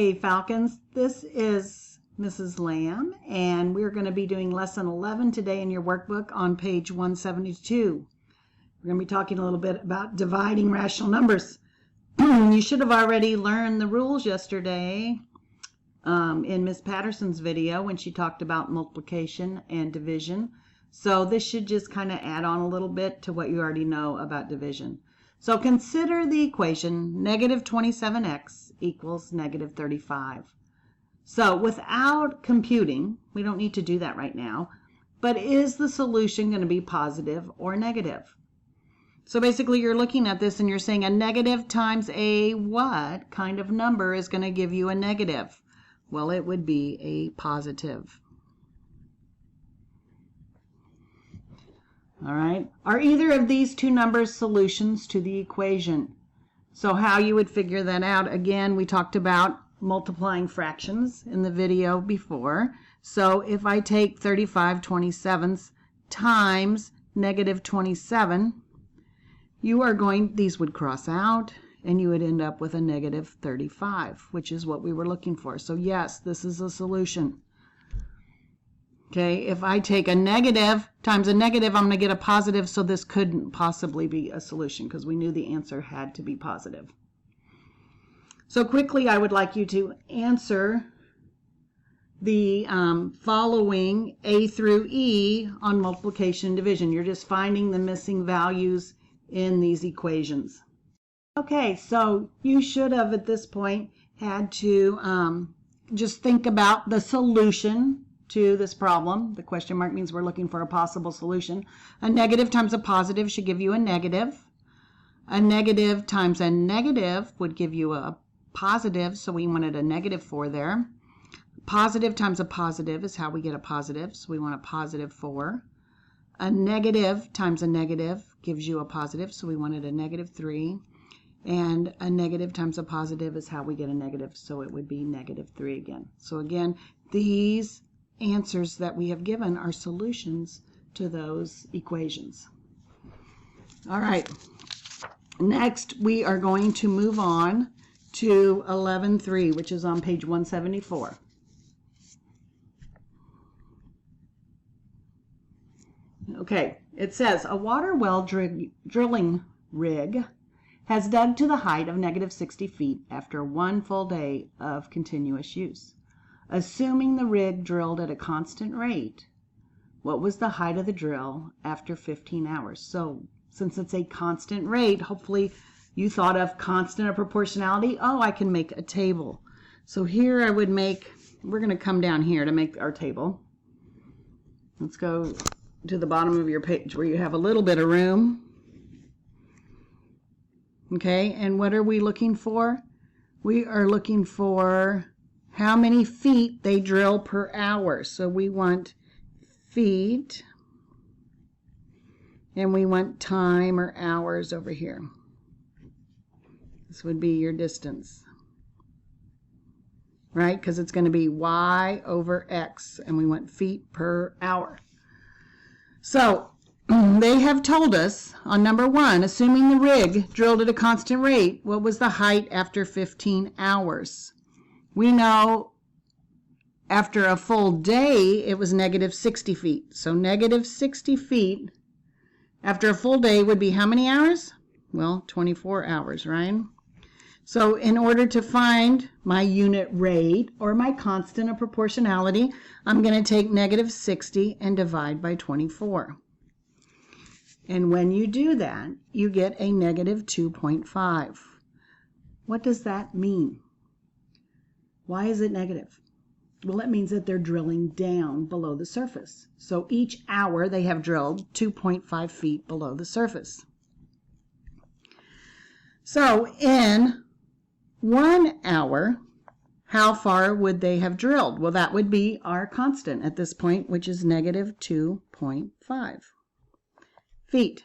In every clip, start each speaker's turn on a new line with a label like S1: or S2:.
S1: Hey Falcons, this is Mrs. Lamb, and we're going to be doing lesson 11 today in your workbook on page 172. We're going to be talking a little bit about dividing rational numbers. You should have already learned the rules yesterday in Miss Patterson's video when she talked about multiplication and division. So this should just kind of add on a little bit to what you already know about division. So consider the equation negative 27x equals negative 35. So without computing, we don't need to do that right now, but is the solution going to be positive or negative? So basically you're looking at this and you're saying a negative times a what kind of number is going to give you a negative? Well, it would be a positive. All right. Are either of these two numbers solutions to the equation? So how you would figure that out, again, we talked about multiplying fractions in the video before. So if I take 35/27 times negative 27, these would cross out and you would end up with a negative 35, which is what we were looking for. So yes, this is a solution. Okay, if I take a negative times a negative, I'm going to get a positive, so this couldn't possibly be a solution because we knew the answer had to be positive. So quickly, I would like you to answer the following A through E on multiplication and division. You're just finding the missing values in these equations. Okay, so you should have at this point had to just think about the solution to this problem. The question mark means we're looking for a possible solution. A negative times a positive should give you a negative. A negative times a negative would give you a positive, so we wanted a negative 4 there. Positive times a positive is how we get a positive, so we want a positive 4. A negative times a negative gives you a positive, so we wanted a negative 3. And a negative times a positive is how we get a negative, so it would be negative 3 again. So again, these answers that we have given are solutions to those equations. All right, next we are going to move on to 11.3, which is on page 174. Okay, it says a water well drilling rig has dug to the height of negative 60 feet after one full day of continuous use. Assuming the rig drilled at a constant rate, what was the height of the drill after 15 hours? So since it's a constant rate, hopefully you thought of constant or proportionality. Oh, I can make a table. So here I would we're going to come down here to make our table. Let's go to the bottom of your page where you have a little bit of room. Okay, and what are we looking for? We are looking for how many feet they drill per hour. So we want feet, and we want time or hours over here. This would be your distance, right? Because it's going to be y over x, and we want feet per hour. So they have told us on number 1, assuming the rig drilled at a constant rate, what was the height after 15 hours? We know after a full day, it was negative 60 feet. So negative 60 feet after a full day would be how many hours? Well, 24 hours, right? So in order to find my unit rate or my constant of proportionality, I'm going to take negative 60 and divide by 24. And when you do that, you get a negative 2.5. What does that mean? Why is it negative? Well, it means that they're drilling down below the surface. So each hour they have drilled 2.5 feet below the surface. So in 1 hour, how far would they have drilled? Well, that would be our constant at this point, which is negative 2.5 feet.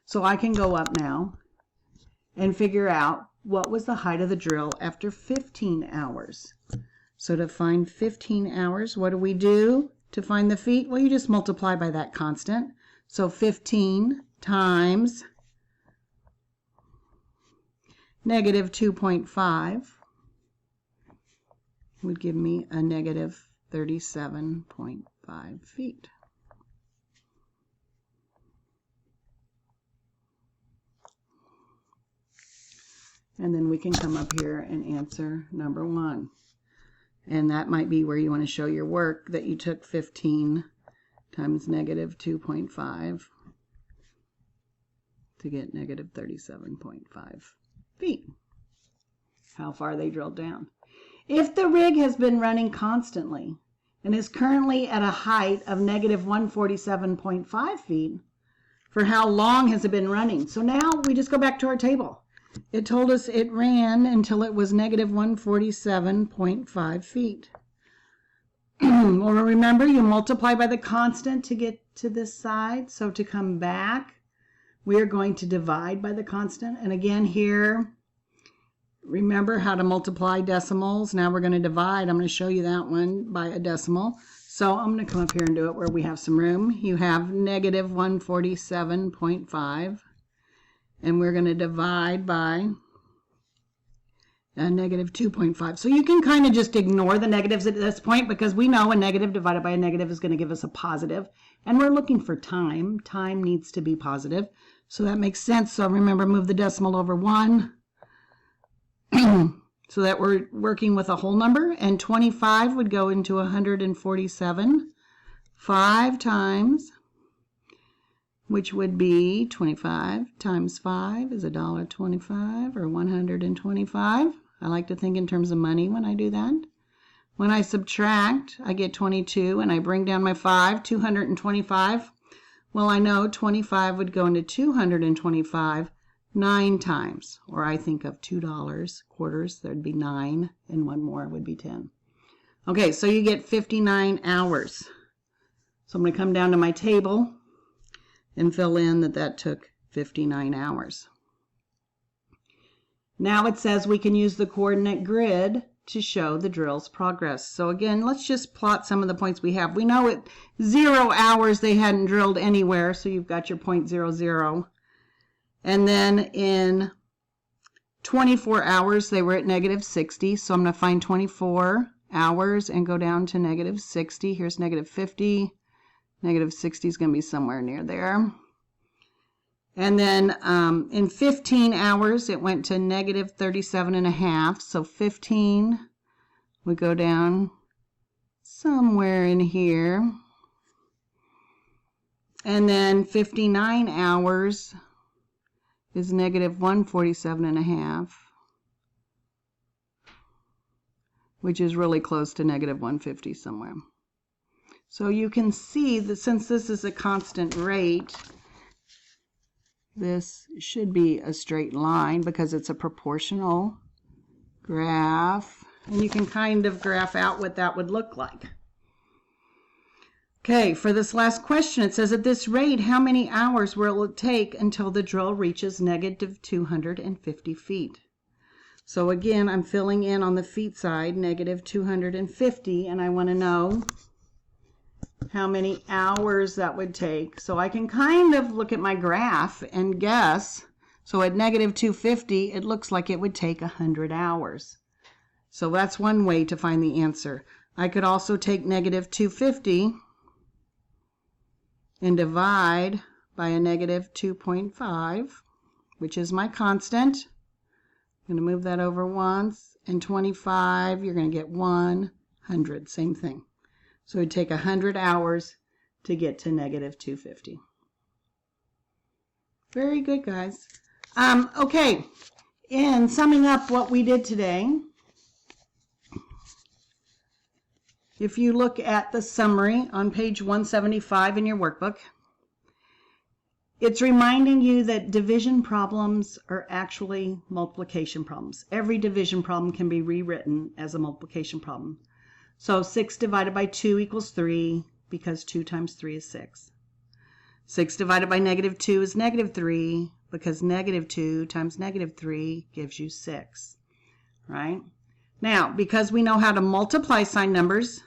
S1: So I can go up now and figure out what was the height of the drill after 15 hours. So to find 15 hours, what do we do to find the feet? Well, you just multiply by that constant. So 15 times negative 2.5 would give me a negative 37.5 feet. And then we can come up here and answer number 1. And that might be where you want to show your work, that you took 15 times negative 2.5 to get negative 37.5 feet. How far they drilled down. If the rig has been running constantly and is currently at a height of negative 147.5 feet, for how long has it been running? So now we just go back to our table. It told us it ran until it was negative 147.5 feet. Well, remember, you multiply by the constant to get to this side. So to come back, we are going to divide by the constant. And again here, remember how to multiply decimals. Now we're going to divide. I'm going to show you that one by a decimal. So I'm going to come up here and do it where we have some room. You have negative 147.5. And we're going to divide by a negative 2.5. So you can kind of just ignore the negatives at this point, because we know a negative divided by a negative is going to give us a positive. And we're looking for time. Time needs to be positive. So that makes sense. So remember, move the decimal over 1 so that we're working with a whole number. And 25 would go into 147 5 times, which would be 25 times 5 is $1.25 or 125. I like to think in terms of money when I do that. When I subtract, I get 22, and I bring down my 5, 225. Well, I know 25 would go into 225 9 times, or I think of $2 quarters, there'd be 9, and one more would be 10. Okay, so you get 59 hours. So I'm going to come down to my table and fill in that that took 59 hours. Now it says we can use the coordinate grid to show the drill's progress. So again, let's just plot some of the points we have. We know at 0 hours they hadn't drilled anywhere, so you've got your point 0, 0. And then in 24 hours they were at negative 60, so I'm going to find 24 hours and go down to negative 60. Here's negative 50. Negative 60 is going to be somewhere near there. And then in 15 hours, it went to negative 37.5. So 15 would go down somewhere in here. And then 59 hours is negative 147.5, which is really close to negative 150 somewhere. So you can see that since this is a constant rate, this should be a straight line because it's a proportional graph. And you can kind of graph out what that would look like. Okay, for this last question, it says at this rate, how many hours will it take until the drill reaches negative 250 feet? So again, I'm filling in on the feet side, negative 250, and I want to know how many hours that would take. So I can kind of look at my graph and guess. So at negative 250, it looks like it would take 100 hours. So that's one way to find the answer. I could also take negative 250 and divide by a negative 2.5, which is my constant. I'm going to move that over once. And 25, you're going to get 100, same thing. So it would take 100 hours to get to negative 250. Very good, guys. Okay, in summing up what we did today, if you look at the summary on page 175 in your workbook, it's reminding you that division problems are actually multiplication problems. Every division problem can be rewritten as a multiplication problem. So 6 divided by 2 equals 3, because 2 times 3 is 6. 6 divided by negative 2 is negative 3, because negative 2 times negative 3 gives you 6. Right? Now, because we know how to multiply sign numbers,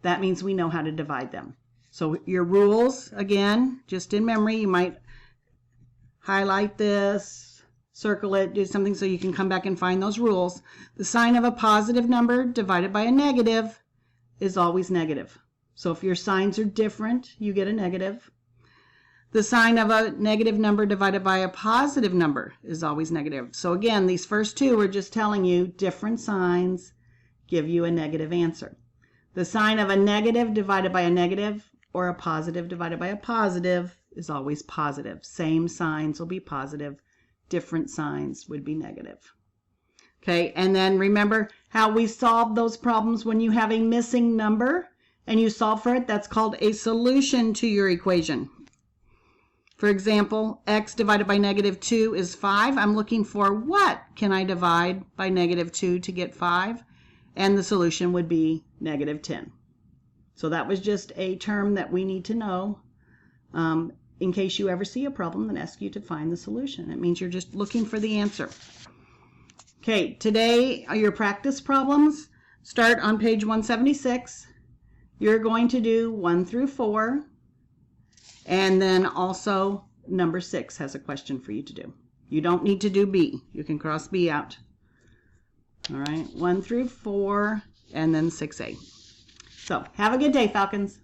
S1: that means we know how to divide them. So your rules, again, just in memory, you might highlight this, circle it, do something so you can come back and find those rules. The sign of a positive number divided by a negative is always negative. So if your signs are different, you get a negative. The sign of a negative number divided by a positive number is always negative. So again, these first two are just telling you different signs give you a negative answer. The sign of a negative divided by a negative or a positive divided by a positive is always positive. Same signs will be positive. Different signs would be negative. Okay, and then remember how we solve those problems when you have a missing number and you solve for it? That's called a solution to your equation. For example, x divided by negative 2 is 5. I'm looking for what can I divide by negative 2 to get 5? And the solution would be negative 10. So that was just a term that we need to know in case you ever see a problem that asks you to find the solution. It means you're just looking for the answer. Okay, today your practice problems start on page 176. You're going to do 1 through 4. And then also number 6 has a question for you to do. You don't need to do B. You can cross B out. All right, 1 through 4 and then 6A. So have a good day, Falcons.